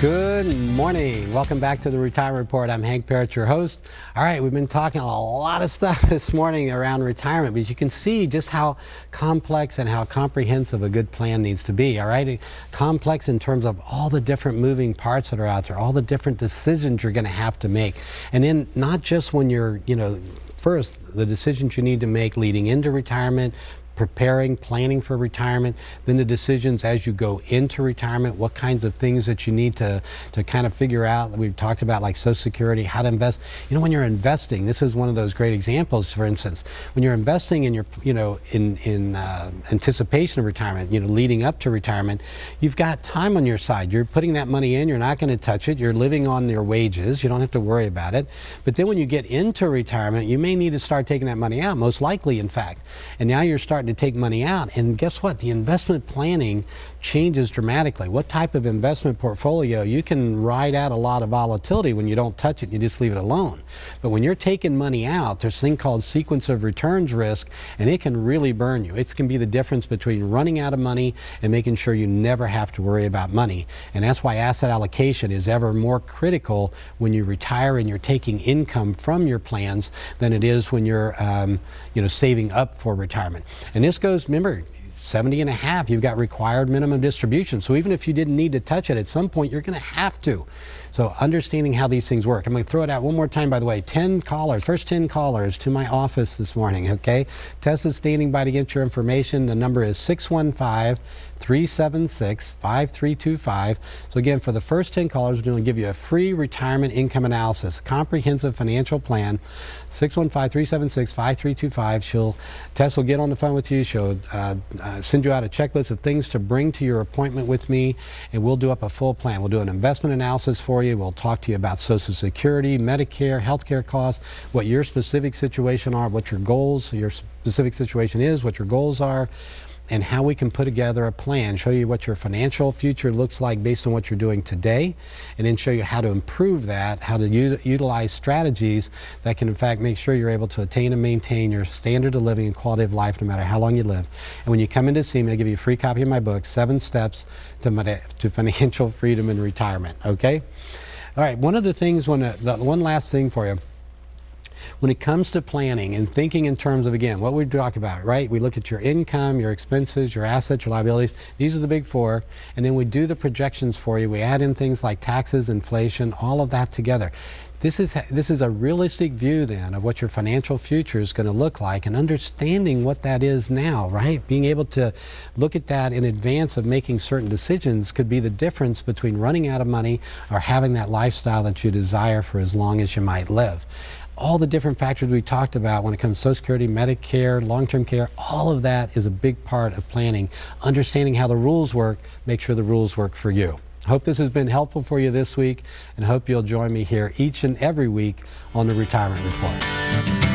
Good morning. Welcome back to the Retirement Report. I'm Hank Parrott, your host. All right, we've been talking a lot of stuff this morning around retirement, but you can see just how complex and how comprehensive a good plan needs to be. All right, complex in terms of all the different moving parts that are out there, all the different decisions you're going to have to make. And then not just when you're, first, the decisions you need to make leading into retirement, preparing, planning for retirement, then the decisions as you go into retirement, what kinds of things that you need to kind of figure out. We've talked about like Social Security, how to invest. When you're investing, this is one of those great examples, for instance, when you're investing in your, in anticipation of retirement, leading up to retirement, you've got time on your side. You're putting that money in, you're not going to touch it, you're living on your wages, you don't have to worry about it. But then when you get into retirement, you may need to start taking that money out, most likely, in fact. And now you're starting to take money out, and guess what? The investment planning changes dramatically. What type of investment portfolio? You can ride out a lot of volatility when you don't touch it, you just leave it alone. But when you're taking money out, there's a thing called sequence of returns risk, and it can really burn you. It can be the difference between running out of money and making sure you never have to worry about money. And that's why asset allocation is ever more critical when you retire and you're taking income from your plans than it is when you're saving up for retirement. And this goes, remember, 70 and a half, you've got required minimum distribution. So even if you didn't need to touch it, at some point you're going to have to. So understanding how these things work. I'm going to throw it out one more time, by the way. 10 callers, first 10 callers to my office this morning, okay? Tessa's standing by to get your information. The number is 615-376-5325. So again, for the first 10 callers, we're going to give you a free retirement income analysis, a comprehensive financial plan. 615-376-5325. Tess will get on the phone with you. She'll send you out a checklist of things to bring to your appointment with me, and we'll do up a full plan. We'll do an investment analysis for you. We'll talk to you about Social Security, Medicare, healthcare costs, what your specific situation are, what your goals, your specific situation is, what your goals are, and how we can put together a plan, show you what your financial future looks like based on what you're doing today, and then show you how to improve that, how to utilize strategies that can in fact make sure you're able to attain and maintain your standard of living and quality of life no matter how long you live. And when you come in to see me, I'll give you a free copy of my book, 7 Steps to Financial Freedom in Retirement, okay? All right, one of the things, one last thing for you. When it comes to planning and thinking in terms of, again, what we talk about, right? We look at your income, your expenses, your assets, your liabilities. These are the big four. And then we do the projections for you. We add in things like taxes, inflation, all of that together. This is a realistic view then of what your financial future is going to look like, and understanding what that is now, right? Being able to look at that in advance of making certain decisions could be the difference between running out of money or having that lifestyle that you desire for as long as you might live. All the different factors we talked about when it comes to Social Security, Medicare, long-term care, all of that is a big part of planning. Understanding how the rules work, make sure the rules work for you. I hope this has been helpful for you this week, and hope you'll join me here each and every week on the Retirement Report.